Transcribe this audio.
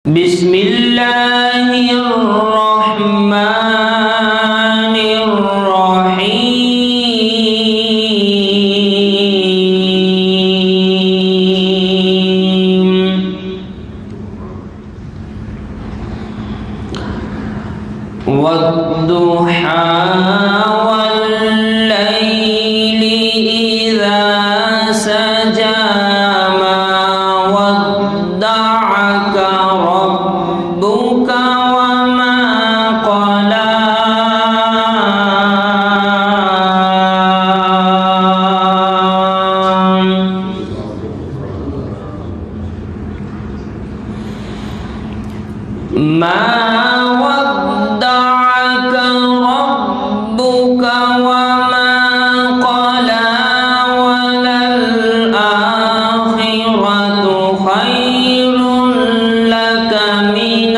بسم الله الرحمن الرحيم والضحى والليل إذا سجى ما ودعك ربك وما قلى ما ودعك ربك وما قلى وللآخرة خير لك من